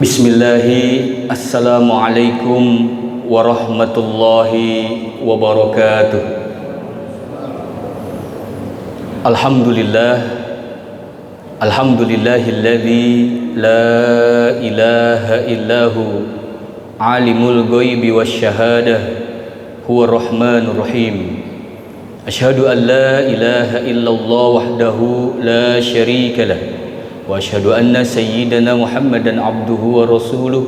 Bismillahi, Assalamualaikum warahmatullahi wabarakatuh. Alhamdulillah, alhamdulillahilladzi la ilaha illahu alimul ghaibi wasyahadah huwa rahmanur rahim. Asyhadu an la ilaha illallah wahdahu la syarika lah wa asyhadu anna sayyidana Muhammadan abduhu wa rasuluh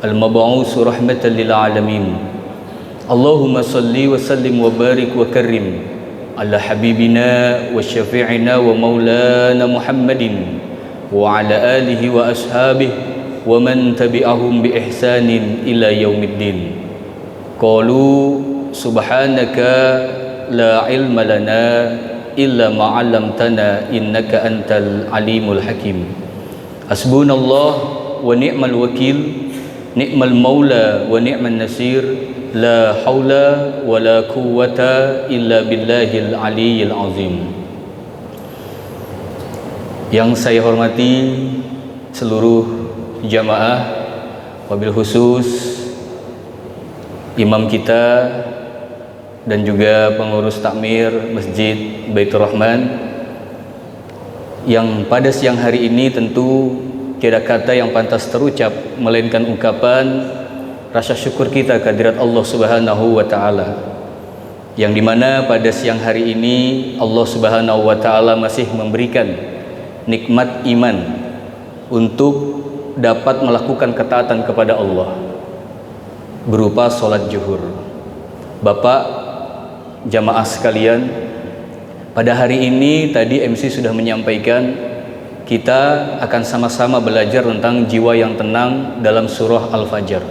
al-mab'uts rahmatan lil alamin. Allahumma salli wa sallim wa barik wa karrim ala habibina wa syafi'ina wa maulana Muhammadin wa ala alihi wa ashabihi wa man tabi'ahum bi ihsanin ila yaumiddin. Qalu subhanaka la ilma lana illa ma 'allamtana innaka antal alimul hakim. Hasbunallah wa ni'mal wakil, ni'mal maula wa ni'man nasir, la haula wa la quwwata illa billahil aliyyil azim. Yang saya hormati seluruh jamaah, wabil khusus imam kita dan juga pengurus takmir Masjid Baitur Rahman, yang pada siang hari ini tentu tiada kata yang pantas terucap melainkan ungkapan rasa syukur kita kehadirat Allah Subhanahu wa taala, yang dimana pada siang hari ini Allah Subhanahu wa taala masih memberikan nikmat iman untuk dapat melakukan ketaatan kepada Allah berupa sholat zuhur. Bapak jamaah sekalian, pada hari ini tadi MC sudah menyampaikan kita akan sama-sama belajar tentang jiwa yang tenang dalam surah Al-Fajr.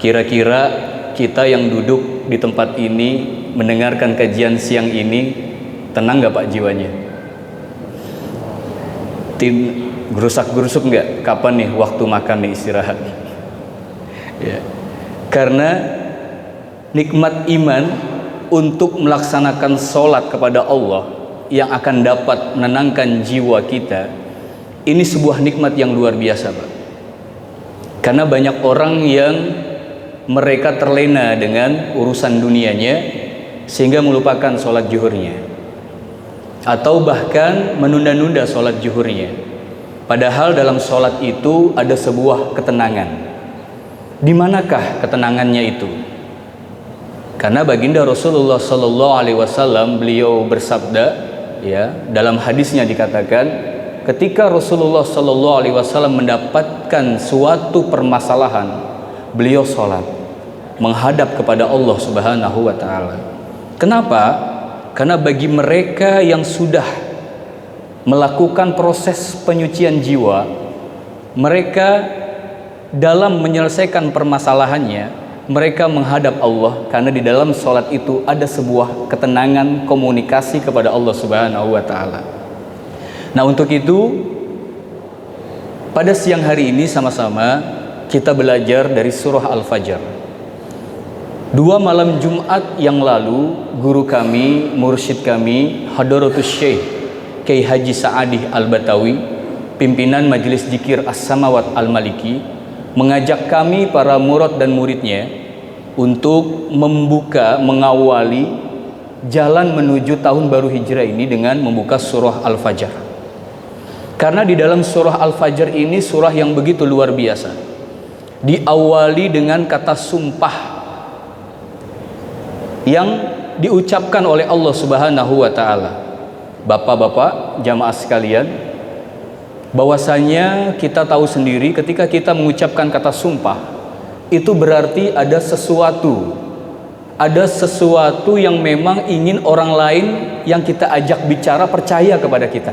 Kira-kira kita yang duduk di tempat ini mendengarkan kajian siang ini tenang gak Pak jiwanya? Gerusak-gerusuk gak? Kapan nih waktu makan nih, istirahat? Ya. Karena nikmat iman untuk melaksanakan sholat kepada Allah yang akan dapat menenangkan jiwa kita, ini sebuah nikmat yang luar biasa, Pak. Karena banyak orang yang mereka terlena dengan urusan dunianya sehingga melupakan sholat zuhurnya, atau bahkan menunda-nunda sholat zuhurnya. Padahal dalam sholat itu ada sebuah ketenangan. Di manakah ketenangannya itu? Karena baginda Rasulullah Sallallahu Alaihi Wasallam, beliau bersabda, ya, dalam hadisnya dikatakan, ketika Rasulullah Sallallahu Alaihi Wasallam mendapatkan suatu permasalahan, beliau sholat menghadap kepada Allah Subhanahu Wa Taala. Kenapa? Karena bagi mereka yang sudah melakukan proses penyucian jiwa, mereka dalam menyelesaikan permasalahannya, mereka menghadap Allah, karena di dalam sholat itu ada sebuah ketenangan komunikasi kepada Allah Subhanahu wa taala. Nah, untuk itu pada siang hari ini sama-sama kita belajar dari surah Al-Fajr. 2 malam Jumat yang lalu, guru kami, mursyid kami, Hadratus Syekh Kiai Haji Sa'adih Al-Batawi, pimpinan Majelis Dzikir As-Samawat Al-Maliki, mengajak kami para murad dan muridnya untuk membuka, mengawali jalan menuju tahun baru hijrah ini dengan membuka surah Al-Fajr. Karena di dalam surah Al-Fajr ini surah yang begitu luar biasa. Diawali dengan kata sumpah yang diucapkan oleh Allah Subhanahu wa taala. Bapak-bapak, jamaah sekalian, bahwasanya kita tahu sendiri ketika kita mengucapkan kata sumpah, itu berarti ada sesuatu yang memang ingin orang lain yang kita ajak bicara percaya kepada kita.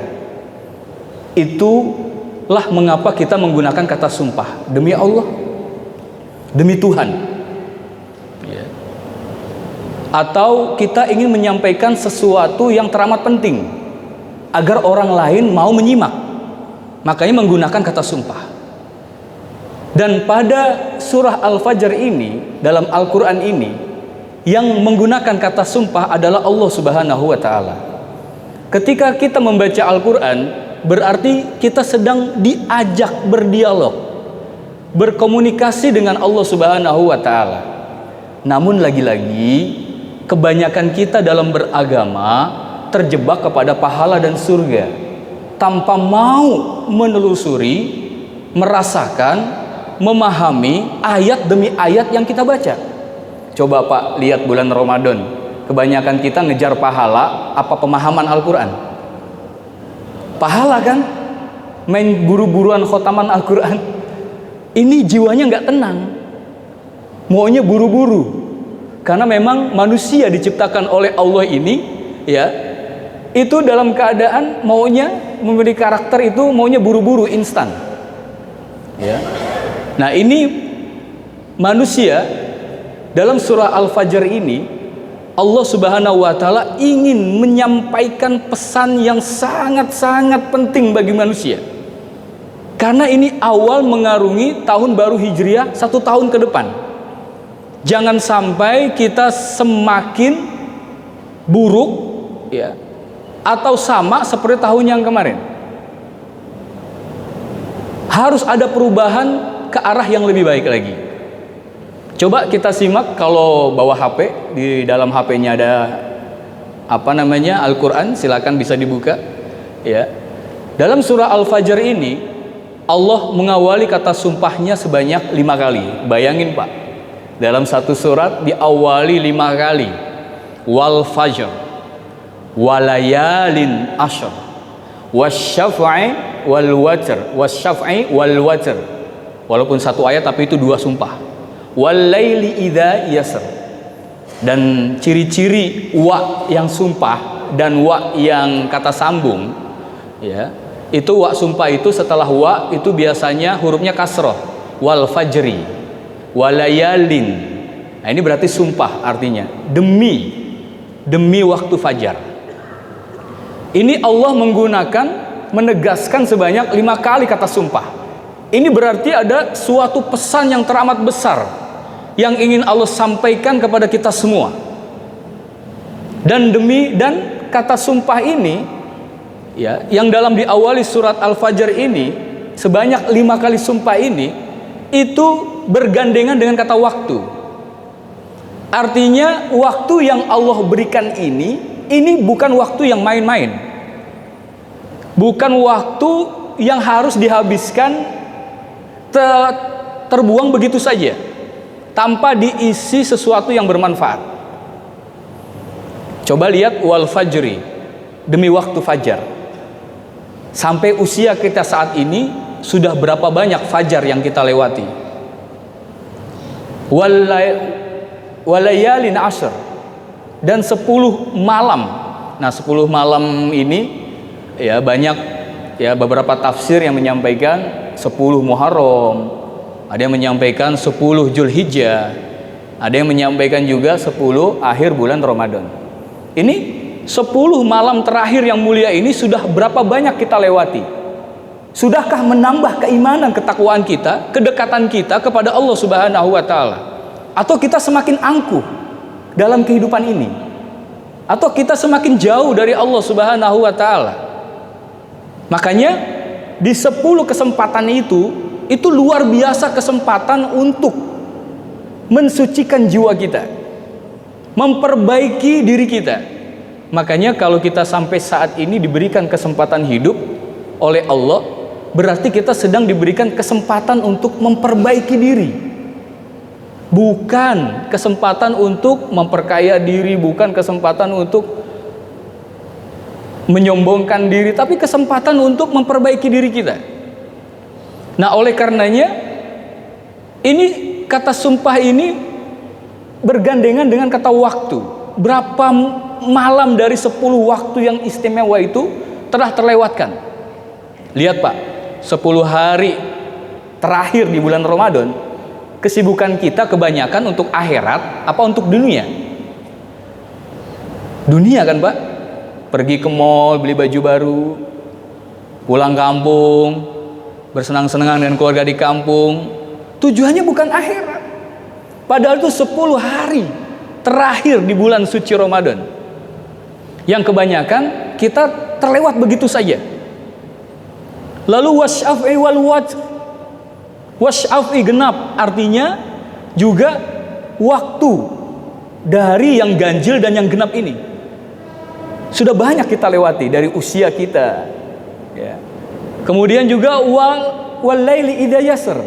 Itulah mengapa kita menggunakan kata sumpah, demi Allah, demi Tuhan, ya. Atau kita ingin menyampaikan sesuatu yang teramat penting agar orang lain mau menyimak, makanya menggunakan kata sumpah. Dan pada surah Al-Fajr ini, dalam Al-Quran ini, yang menggunakan kata sumpah adalah Allah Subhanahu wa ta'ala. Ketika kita membaca Al-Quran, berarti kita sedang diajak berdialog. berkomunikasi dengan Allah Subhanahu wa taala. Namun lagi-lagi kebanyakan kita dalam beragama terjebak kepada pahala dan surga tanpa mau menelusuri, merasakan, memahami ayat demi ayat yang kita baca. Coba Pak lihat bulan Ramadan, kebanyakan kita ngejar pahala apa pemahaman Al-Quran? Pahala kan? Main buru-buruan khotaman Al-Quran. Ini jiwanya nggak tenang, maunya buru-buru. Karena memang manusia diciptakan oleh Allah ini, ya, itu dalam keadaan maunya memberi karakter itu maunya buru-buru, instan. Ya. Nah ini manusia dalam surah Al-Fajr ini Allah Subhanahu wa taala ingin menyampaikan pesan yang sangat-sangat penting bagi manusia. Karena ini awal mengarungi tahun baru Hijriah 1 tahun ke depan. Jangan sampai kita semakin buruk, ya, atau sama seperti tahun yang kemarin. Harus ada perubahan ke arah yang lebih baik lagi. Coba kita simak, kalau bawa HP, di dalam HP-nya ada Al-Quran, silakan bisa dibuka. Ya. Dalam surah Al-Fajr ini Allah mengawali kata sumpahnya sebanyak 5 kali. Bayangin Pak, dalam satu surat diawali 5 kali. Wal fajr, walayalin ashr, wasyaf'i wal watr, wasyaf'i wal watr. Walaupun satu ayat tapi itu 2 sumpah. Walaili idza yasr. Dan ciri-ciri wa yang sumpah dan wa yang kata sambung, ya, itu wa sumpah itu setelah wa itu biasanya hurufnya kasroh. Wal fajri, walayalin. Nah ini berarti sumpah, artinya demi waktu fajar. Ini Allah menggunakan, menegaskan sebanyak 5 kali kata sumpah. Ini berarti ada suatu pesan yang teramat besar yang ingin Allah sampaikan kepada kita semua. Dan kata sumpah ini, ya, yang dalam diawali surat Al-Fajr ini sebanyak 5 kali sumpah ini itu bergandengan dengan kata waktu. Artinya waktu yang Allah berikan ini bukan waktu yang main-main, bukan waktu yang harus dihabiskan terbuang begitu saja tanpa diisi sesuatu yang bermanfaat. Coba lihat wal fajri, demi waktu fajar. Sampai usia kita saat ini sudah berapa banyak fajar yang kita lewati. Walayalin ashr, dan 10 malam. Nah 10 malam ini, ya, banyak, ya, beberapa tafsir yang menyampaikan 10 Muharram, ada yang menyampaikan 10 Zulhijjah, ada yang menyampaikan juga 10 akhir bulan Ramadan. Ini 10 malam terakhir yang mulia ini sudah berapa banyak kita lewati? Sudahkah menambah keimanan, ketakwaan kita, kedekatan kita kepada Allah Subhanahu wa taala? Atau kita semakin angkuh dalam kehidupan ini? Atau kita semakin jauh dari Allah Subhanahu wa taala? Makanya di 10 kesempatan itu luar biasa kesempatan untuk mensucikan jiwa kita, memperbaiki diri kita. Makanya kalau kita sampai saat ini diberikan kesempatan hidup oleh Allah, berarti kita sedang diberikan kesempatan untuk memperbaiki diri. Bukan kesempatan untuk memperkaya diri, bukan kesempatan untuk menyombongkan diri, tapi kesempatan untuk memperbaiki diri kita. Nah oleh karenanya ini kata sumpah ini bergandengan dengan kata waktu. Berapa malam dari 10 waktu yang istimewa itu telah terlewatkan. Lihat Pak, 10 hari terakhir di bulan Ramadan, kesibukan kita kebanyakan untuk akhirat apa untuk dunia? Dunia kan Pak? Pergi ke mall, beli baju baru, pulang kampung, bersenang-senang dengan keluarga di kampung. Tujuannya bukan akhirat. Padahal itu 10 hari terakhir di bulan suci Ramadan, yang kebanyakan kita terlewat begitu saja. Lalu wasyaf'i wal watr, Wasy'afi genap artinya juga waktu dari yang ganjil dan yang genap ini. Sudah banyak kita lewati dari usia kita. Ya. Kemudian juga wal laili idza yasr,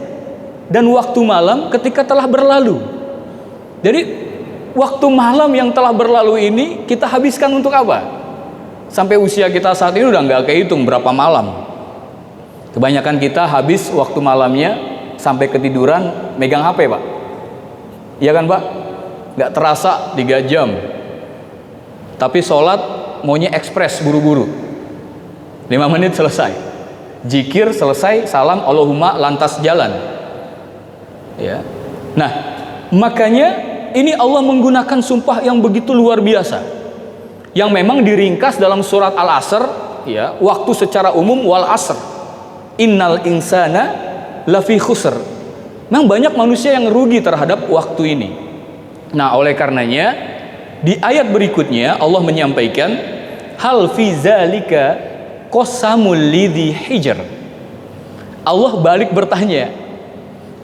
dan waktu malam ketika telah berlalu. Jadi waktu malam yang telah berlalu ini kita habiskan untuk apa? Sampai usia kita saat ini udah nggak kehitung berapa malam. Kebanyakan kita habis waktu malamnya sampai ketiduran megang HP, Pak. Iya kan, Pak? Nggak terasa 3 jam. Tapi sholat maunya ekspres, buru-buru. 5 menit selesai. Zikir selesai, salam, Allahumma, lantas jalan. Ya. Nah, makanya ini Allah menggunakan sumpah yang begitu luar biasa, yang memang diringkas dalam surat Al-Asr, ya, waktu secara umum wal asr. Innal insana lafi khusr. Memang banyak manusia yang rugi terhadap waktu ini. Nah, oleh karenanya di ayat berikutnya Allah menyampaikan hal fi zalika qasamul lidhi hijr. Allah balik bertanya,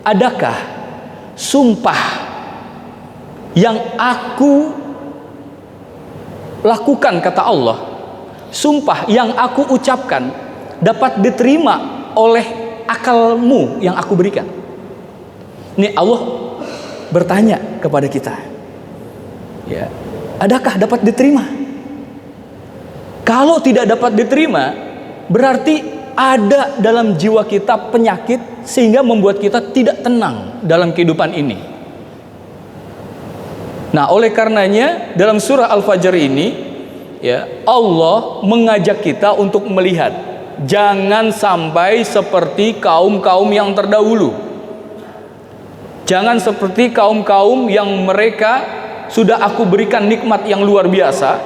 adakah sumpah yang aku lakukan, kata Allah, sumpah yang aku ucapkan dapat diterima oleh akalmu yang aku berikan? Ini Allah bertanya kepada kita, ya, adakah dapat diterima? Kalau tidak dapat diterima, berarti ada dalam jiwa kita penyakit sehingga membuat kita tidak tenang dalam kehidupan ini. Nah, oleh karenanya dalam surah Al-Fajr ini, ya, Allah mengajak kita untuk melihat, jangan sampai seperti kaum-kaum yang terdahulu. Jangan seperti kaum-kaum yang mereka sudah aku berikan nikmat yang luar biasa,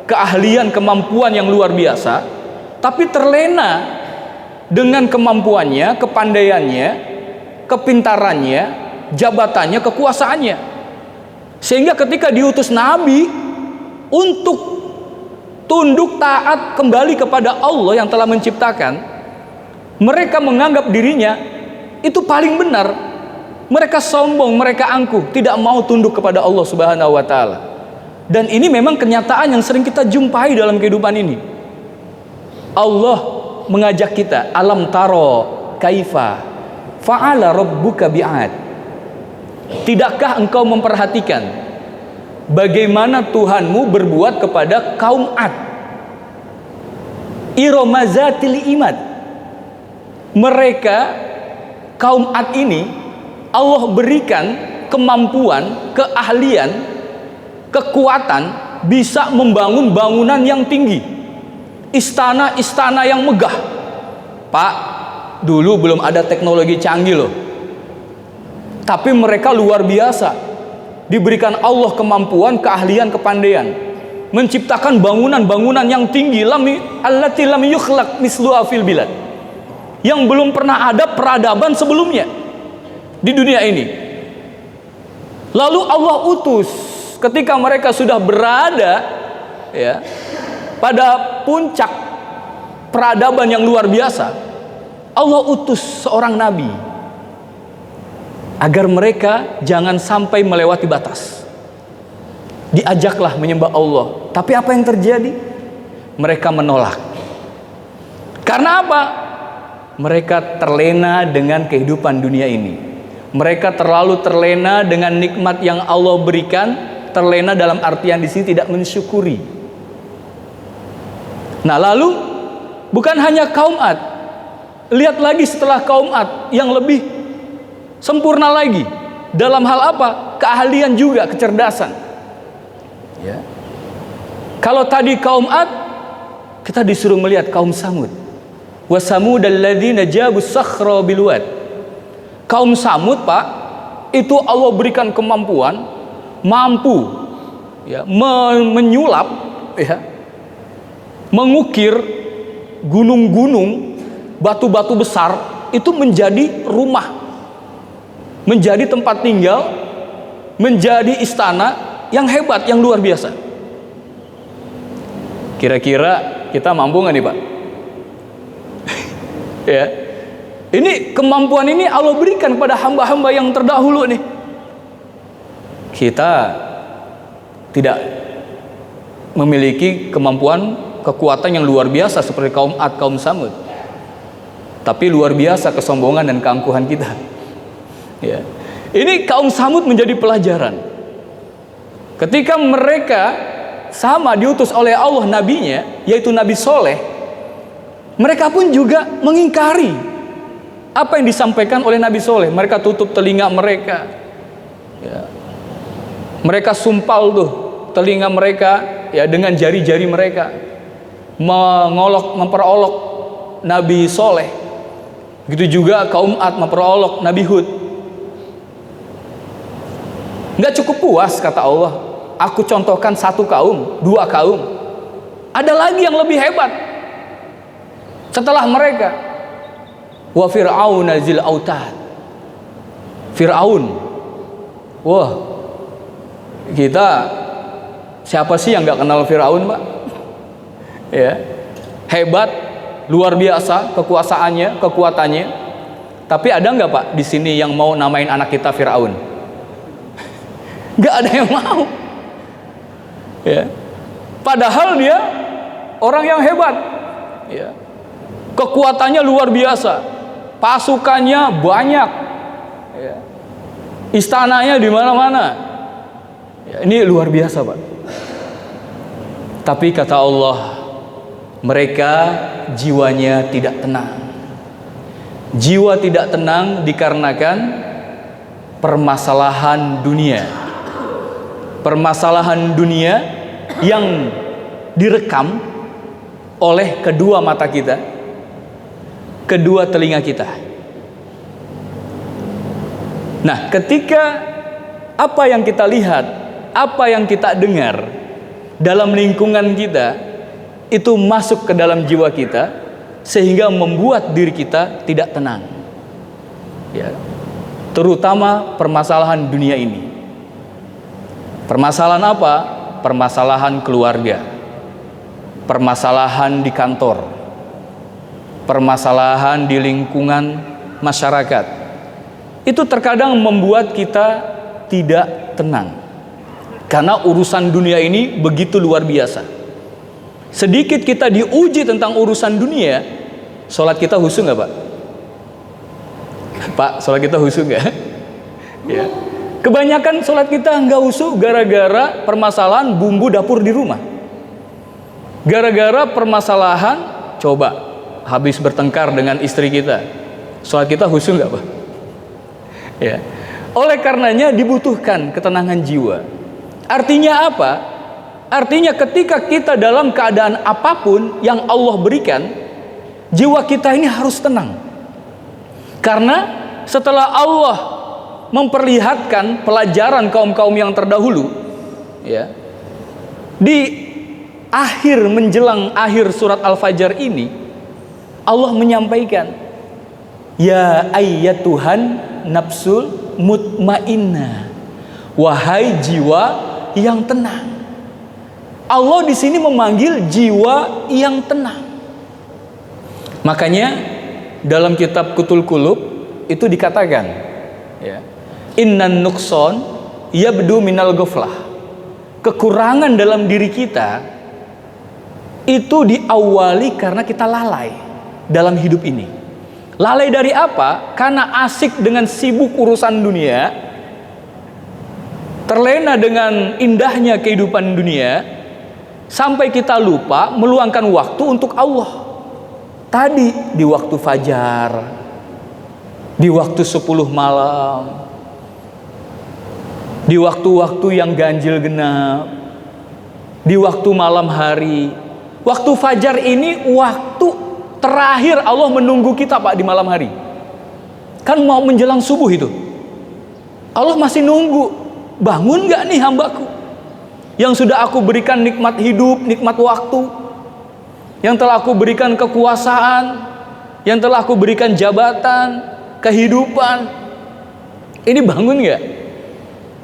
keahlian, kemampuan yang luar biasa, tapi terlena dengan kemampuannya, kepandaiannya, kepintarannya, jabatannya, kekuasaannya. Sehingga ketika diutus Nabi untuk tunduk taat kembali kepada Allah yang telah menciptakan, mereka menganggap dirinya itu paling benar. Mereka sombong, mereka angkuh, tidak mau tunduk kepada Allah Subhanahu wa taala. Dan ini memang kenyataan yang sering kita jumpai dalam kehidupan ini. Allah mengajak kita, alam taro kaifa fa'ala rabbuka bi'ad. Tidakkah engkau memperhatikan bagaimana Tuhanmu berbuat kepada kaum Ad? Iromazatil imad. Mereka kaum Ad ini Allah berikan kemampuan, keahlian, kekuatan, bisa membangun bangunan yang tinggi, istana-istana yang megah. Pak, dulu belum ada teknologi canggih loh, tapi mereka luar biasa, diberikan Allah kemampuan, keahlian, kepandaian, menciptakan bangunan-bangunan yang tinggi, allati lam yukhlaq misluha fil bilad, yang belum pernah ada peradaban sebelumnya di dunia ini. Lalu Allah utus ketika mereka sudah berada, ya, pada puncak peradaban yang luar biasa. Allah utus seorang nabi agar mereka jangan sampai melewati batas. Diajaklah menyembah Allah, tapi apa yang terjadi? Mereka menolak. Karena apa? Mereka terlena dengan kehidupan dunia ini. Mereka terlalu terlena dengan nikmat yang Allah berikan. Terlena dalam artian di sini tidak mensyukuri. Nah, lalu bukan hanya kaum Ad, lihat lagi setelah kaum Ad yang lebih sempurna lagi. Dalam hal apa? Keahlian juga, kecerdasan, ya. Kalau tadi kaum Ad, kita disuruh melihat kaum Samud. Wa samudal ladzina jabu sakhra bil wad. Kaum Samud, Pak, itu Allah berikan kemampuan, mampu, ya, menyulap, ya, mengukir gunung-gunung, batu-batu besar itu menjadi rumah, menjadi tempat tinggal, menjadi istana yang hebat, yang luar biasa. Kira-kira kita mampu nggak nih, Pak? Ya, Ini kemampuan ini Allah berikan kepada hamba-hamba yang terdahulu nih. Kita tidak memiliki kemampuan, kekuatan yang luar biasa seperti kaum Ad, kaum Samud. Tapi luar biasa kesombongan dan keangkuhan kita. Ya. Ini kaum Samud menjadi pelajaran. Ketika mereka sama diutus oleh Allah nabinya, yaitu Nabi Soleh, mereka pun juga mengingkari apa yang disampaikan oleh Nabi Soleh. Mereka tutup telinga mereka, ya. Mereka sumpal tuh telinga mereka, ya, dengan jari-jari mereka, memperolok Nabi Soleh. Begitu juga kaum Ad memperolok Nabi Hud. Nggak cukup puas, kata Allah, aku contohkan satu kaum, dua kaum, ada lagi yang lebih hebat setelah mereka. Wa Fir'aun zil autad. Fir'aun. Wah, kita siapa sih yang nggak kenal Fir'aun, Pak? Ya, hebat, luar biasa kekuasaannya, kekuatannya. Tapi ada nggak, Pak, di sini yang mau namain anak kita Fir'aun? Nggak ada yang mau. Ya, padahal dia orang yang hebat. Ya, kekuatannya luar biasa. Pasukannya banyak, ya. Istananya di mana-mana, ya, ini luar biasa, Pak. Tapi kata Allah, mereka jiwanya tidak tenang. Jiwa tidak tenang dikarenakan permasalahan dunia. Permasalahan dunia yang direkam oleh kedua mata kita, kedua telinga kita. Nah, ketika apa yang kita lihat, apa yang kita dengar dalam lingkungan kita itu masuk ke dalam jiwa kita, sehingga membuat diri kita tidak tenang, ya. Terutama permasalahan dunia ini. Permasalahan apa? Permasalahan keluarga, permasalahan di kantor, permasalahan di lingkungan masyarakat. Itu terkadang membuat kita tidak tenang, karena urusan dunia ini begitu luar biasa. Sedikit kita diuji tentang urusan dunia, sholat kita khusyuk nggak, Pak? Pak, sholat kita khusyuk nggak? Ya. Kebanyakan sholat kita nggak khusyuk gara-gara permasalahan bumbu dapur di rumah. Gara-gara permasalahan, coba habis bertengkar dengan istri kita, sholat kita khusyuk nggak, Pak? Ya. Oleh karenanya dibutuhkan ketenangan jiwa. Artinya apa? Artinya ketika kita dalam keadaan apapun yang Allah berikan, jiwa kita ini harus tenang. Karena setelah Allah memperlihatkan pelajaran kaum-kaum yang terdahulu, ya, di akhir menjelang akhir surat Al-Fajr ini, Allah menyampaikan, ya ayyatuhan nafsul mutmainnah, wahai jiwa yang tenang. Allah di sini memanggil jiwa yang tenang. Makanya dalam kitab Kutul Qulub itu dikatakan, ya, innan nuqson yabdu minal ghaflah. Kekurangan dalam diri kita itu diawali karena kita lalai dalam hidup ini. Lalai dari apa? Karena asik dengan sibuk urusan dunia, terlena dengan indahnya kehidupan dunia, sampai kita lupa meluangkan waktu untuk Allah. Tadi di waktu fajar, di waktu 10 malam, di waktu-waktu yang ganjil genap, di waktu malam hari. Waktu fajar ini waktu terakhir Allah menunggu kita, Pak, di malam hari. Kan mau menjelang subuh itu, Allah masih nunggu, bangun gak nih hambaku yang sudah aku berikan nikmat hidup, nikmat waktu, yang telah aku berikan kekuasaan, yang telah aku berikan jabatan, kehidupan. Ini bangun gak?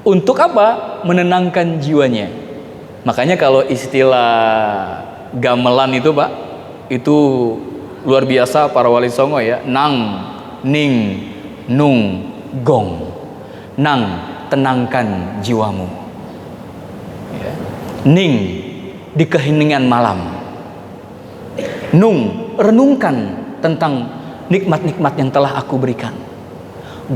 Untuk apa? Menenangkan jiwanya. Makanya kalau istilah gamelan itu, Pak, itu luar biasa para wali songo, ya, nang ning, nung, gong. Nang, tenangkan jiwamu. Ya. Ning, di keheningan malam. Nung, renungkan tentang nikmat-nikmat yang telah aku berikan.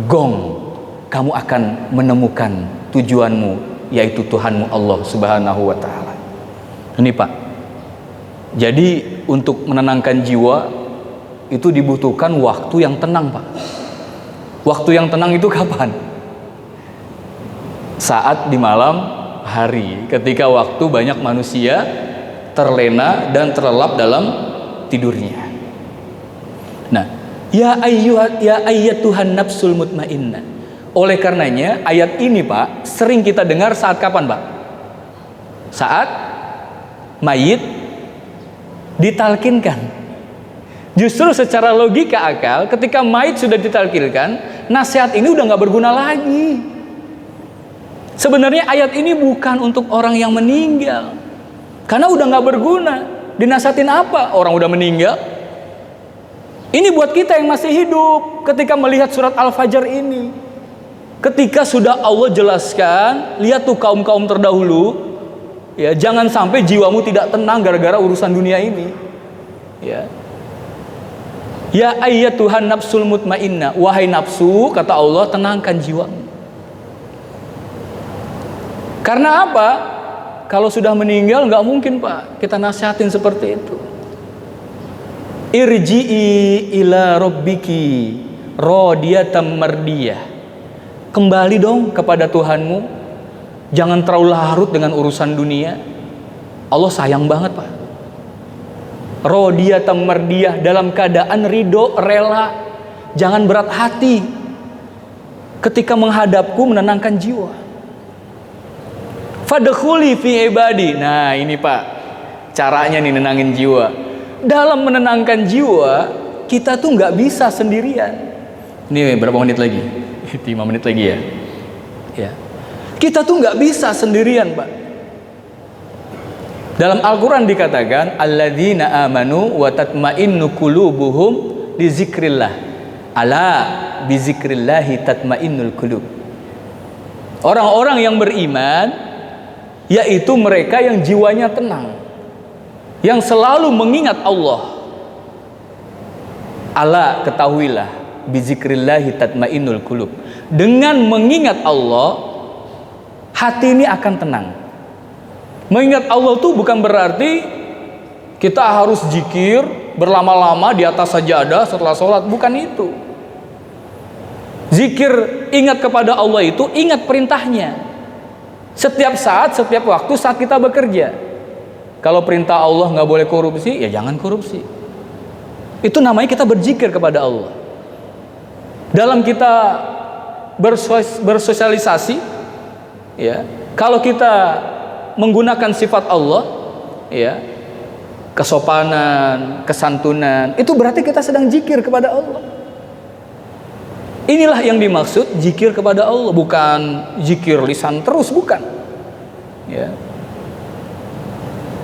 Gong, kamu akan menemukan tujuanmu, yaitu Tuhanmu Allah Subhanahu wa ta'ala. Ini Pak, jadi untuk menenangkan jiwa itu dibutuhkan waktu yang tenang Pak. Waktu yang tenang itu kapan? Saat di malam hari, ketika waktu banyak manusia terlena dan terlelap dalam tidurnya. Nah, ya ayyatuhan nafsul mutmainnah. Oleh karenanya ayat ini Pak sering kita dengar saat kapan Pak? Saat mayit ditalkinkan. Justru secara logika akal, ketika mayit sudah ditalkinkan, nasihat ini udah nggak berguna lagi. Sebenarnya ayat ini bukan untuk orang yang meninggal, karena udah nggak berguna. Dinasihatin apa? Orang udah meninggal. Ini buat kita yang masih hidup. Ketika melihat surat Al-Fajr ini, ketika sudah Allah jelaskan, lihat tuh kaum-kaum terdahulu, ya, jangan sampai jiwamu tidak tenang gara-gara urusan dunia ini. Ya ayyatuhan nafsul mutmainnah, wahai nafsu, kata Allah, tenangkan jiwamu. Karena apa? Kalau sudah meninggal nggak mungkin Pak kita nasihatin seperti itu. Irji'i ila rabbiki radiyatan mardiyah. Kembali dong kepada Tuhanmu. Jangan terlalu larut dengan urusan dunia. Allah sayang banget Pak. Radiyatan mardiyah, dalam keadaan ridho, rela. Jangan berat hati ketika menghadapku, menenangkan jiwa. Fadkhuli fi ibadi. Nah ini Pak, caranya nih nenangin jiwa. Dalam menenangkan jiwa, kita tuh nggak bisa sendirian. Ini berapa menit lagi? 5 menit lagi ya. Ya. Kita tuh nggak bisa sendirian Pak. Dalam Al-Quran dikatakan, alladzina amanu wa tatma'innu qulubuhum bi zikrillah. Ala bi zikrillahi tatma'innul qulub. Orang-orang yang beriman, yaitu mereka yang jiwanya tenang, yang selalu mengingat Allah. Ala, ketahuilah, bizikrillahi tatmainnul qulub. Dengan mengingat Allah, hati ini akan tenang. Mengingat Allah itu bukan berarti kita harus zikir berlama-lama di atas sajadah setelah sholat, bukan itu. Zikir ingat kepada Allah itu ingat perintahnya. Setiap saat, setiap waktu saat kita bekerja. Kalau perintah Allah nggak boleh korupsi, ya jangan korupsi. Itu namanya kita berzikir kepada Allah. Dalam kita bersosialisasi, ya, kalau kita menggunakan sifat Allah, ya, kesopanan, kesantunan, itu berarti kita sedang zikir kepada Allah. Inilah yang dimaksud zikir kepada Allah, bukan zikir lisan terus, bukan. Ya.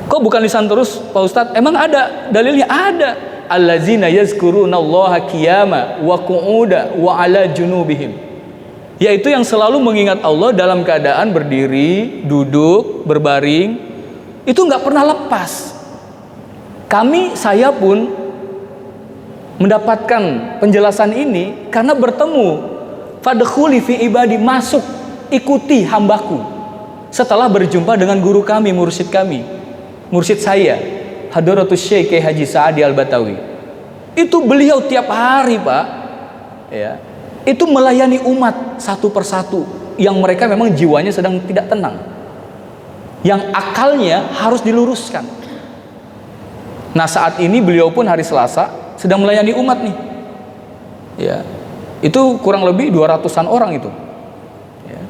Kok bukan lisan terus, Pak Ustadz? Emang ada dalilnya? Ada. Allazina yazkurunallaha qiyama wa qu'uda wa ala junubihim. Yaitu yang selalu mengingat Allah dalam keadaan berdiri, duduk, berbaring. Itu nggak pernah lepas. Saya pun mendapatkan penjelasan ini karena bertemu fadkhuli fi ibadi, masuk, ikuti hambaku. Setelah berjumpa dengan guru kami, mursyid saya, Hadratus Syekh Haji Sa'adi Al-Batawi. Itu beliau tiap hari Pak, ya, itu melayani umat satu persatu yang mereka memang jiwanya sedang tidak tenang, yang akalnya harus diluruskan. Nah saat ini beliau pun hari Selasa sedang melayani umat nih, ya, itu kurang lebih 200-an orang itu, ya.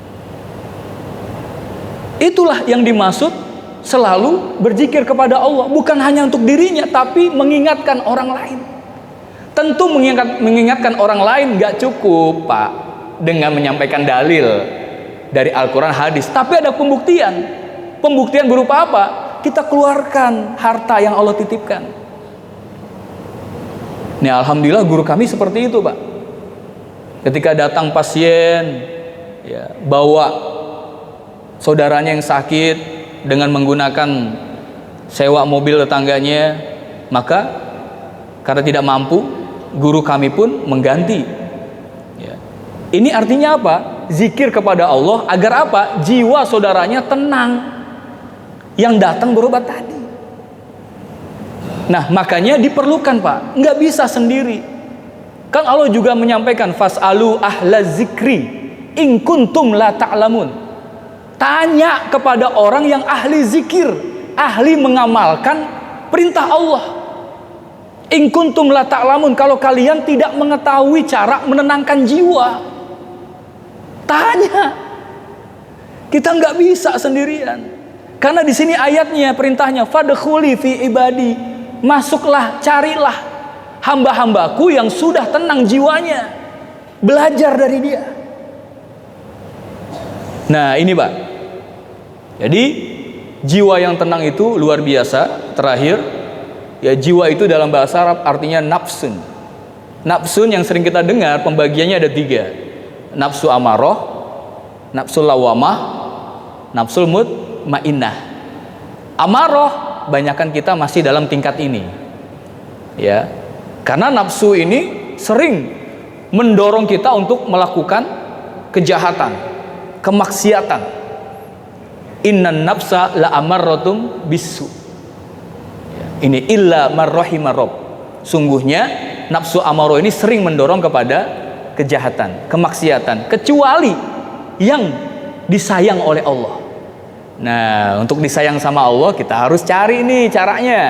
Itulah yang dimaksud selalu berzikir kepada Allah, bukan hanya untuk dirinya, tapi mengingatkan orang lain. Tentu mengingatkan orang lain nggak cukup Pak dengan menyampaikan dalil dari Al-Quran, hadis, tapi ada pembuktian. Pembuktian berupa apa? Kita keluarkan harta yang Allah titipkan. Nih alhamdulillah guru kami seperti itu Pak. Ketika datang pasien, ya, bawa saudaranya yang sakit dengan menggunakan sewa mobil tetangganya, maka karena tidak mampu, guru kami pun mengganti. Ya. Ini artinya apa? Zikir kepada Allah agar apa? Jiwa saudaranya tenang yang datang berobat tadi. Nah, makanya diperlukan, Pak. Nggak bisa sendiri. Kan Allah juga menyampaikan fas'alu ahla zikri in kuntum la ta'lamun. Tanya kepada orang yang ahli zikir, ahli mengamalkan perintah Allah. In kuntum la ta'lamun, kalau kalian tidak mengetahui cara menenangkan jiwa. Tanya. Kita nggak bisa sendirian. Karena di sini ayatnya, perintahnya fadkhuli fi ibadi. Masuklah, carilah hamba-hambaku yang sudah tenang jiwanya, belajar dari dia. Nah ini Pak, jadi jiwa yang tenang itu luar biasa. Terakhir, ya, jiwa itu dalam bahasa Arab artinya nafsun. Nafsun yang sering kita dengar pembagiannya ada 3. Nafsu amarah, nafsu lawamah, nafsul mutmainnah. Amarah, banyakan kita masih dalam tingkat ini, ya. Karena nafsu ini sering mendorong kita untuk melakukan kejahatan, kemaksiatan. Innan nafsa la amarratum bisu. Ini illa marrahimar rabb. Sungguhnya nafsu amaro ini sering mendorong kepada kejahatan, kemaksiatan, kecuali yang disayang oleh Allah. Nah, untuk disayang sama Allah kita harus cari nih caranya.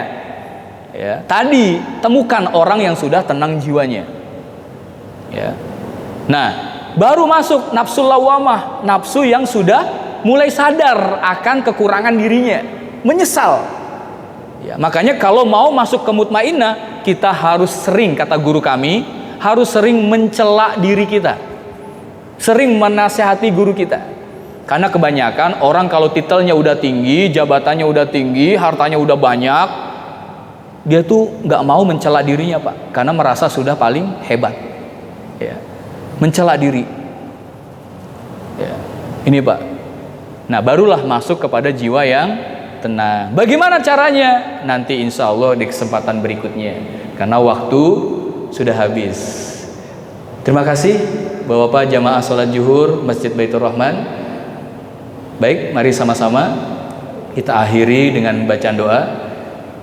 Ya, tadi temukan orang yang sudah tenang jiwanya. Ya. Nah, baru masuk nafsu lawamah, nafsu yang sudah mulai sadar akan kekurangan dirinya, menyesal. Ya, makanya kalau mau masuk ke mutmainnah, kita harus sering, kata guru kami, harus sering mencela diri kita, sering menasehati guru kita. Karena kebanyakan orang kalau titelnya udah tinggi, jabatannya udah tinggi, hartanya udah banyak, dia tuh nggak mau mencela dirinya Pak, karena merasa sudah paling hebat. Ya, mencela diri. Ya, ini Pak. Nah, barulah masuk kepada jiwa yang tenang. Bagaimana caranya? Nanti insya Allah di kesempatan berikutnya, karena waktu sudah habis. Terima kasih Bapak-bapak jamaah sholat zuhur Masjid Baitur Rahman. Baik, mari sama-sama kita akhiri dengan bacaan doa.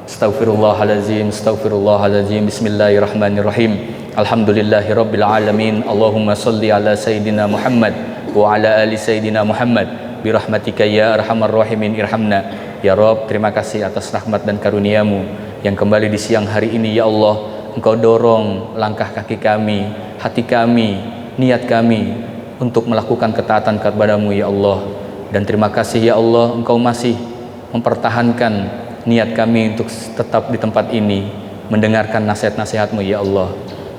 Astaghfirullahaladzim, astaghfirullahaladzim, bismillahirrahmanirrahim. Alhamdulillahirabbil alamin. Allahumma shalli ala sayyidina Muhammad wa ala ali sayyidina Muhammad birahmatika ya arhamar rahimin irhamna. Ya Rabb, terima kasih atas rahmat dan karuniamu yang kembali di siang hari ini. Ya Allah, Engkau dorong langkah kaki kami, hati kami, niat kami untuk melakukan ketaatan kepada-Mu ya Allah. Dan terima kasih ya Allah, Engkau masih mempertahankan niat kami untuk tetap di tempat ini mendengarkan nasihat-nasihat-Mu ya Allah.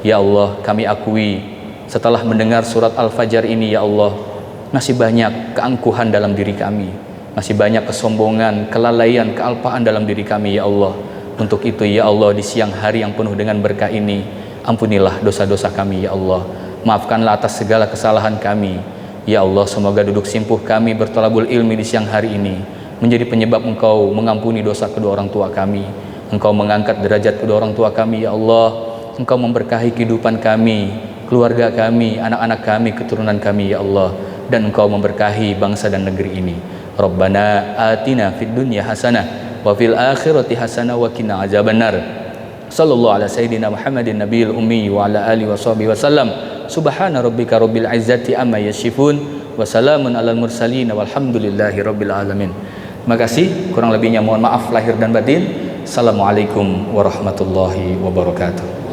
Ya Allah, kami akui setelah mendengar surat Al-Fajr ini ya Allah, masih banyak keangkuhan dalam diri kami, masih banyak kesombongan, kelalaian, kealpaan dalam diri kami ya Allah. Untuk itu ya Allah, di siang hari yang penuh dengan berkah ini, ampunilah dosa-dosa kami ya Allah. Maafkanlah atas segala kesalahan kami ya Allah. Semoga duduk simpuh kami bertolabul ilmi di siang hari ini menjadi penyebab Engkau mengampuni dosa kedua orang tua kami, Engkau mengangkat derajat kedua orang tua kami ya Allah. Engkau memberkahi kehidupan kami, keluarga kami, anak-anak kami, keturunan kami ya Allah. Dan Engkau memberkahi bangsa dan negeri ini. Rabbana atina fid dunya hasanah wa fil akhirati hasanah wa qina azabannar. Sallallahu ala sayyidina Muhammadin nabiyil ummi wa ala alihi washabihi wasallam. Subhana rabbika rabbil izzati amma yasifun wa salamun alal mursalin walhamdulillahi rabbil alamin. Terima kasih, kurang lebihnya mohon maaf lahir dan batin. Assalamualaikum warahmatullahi wabarakatuh.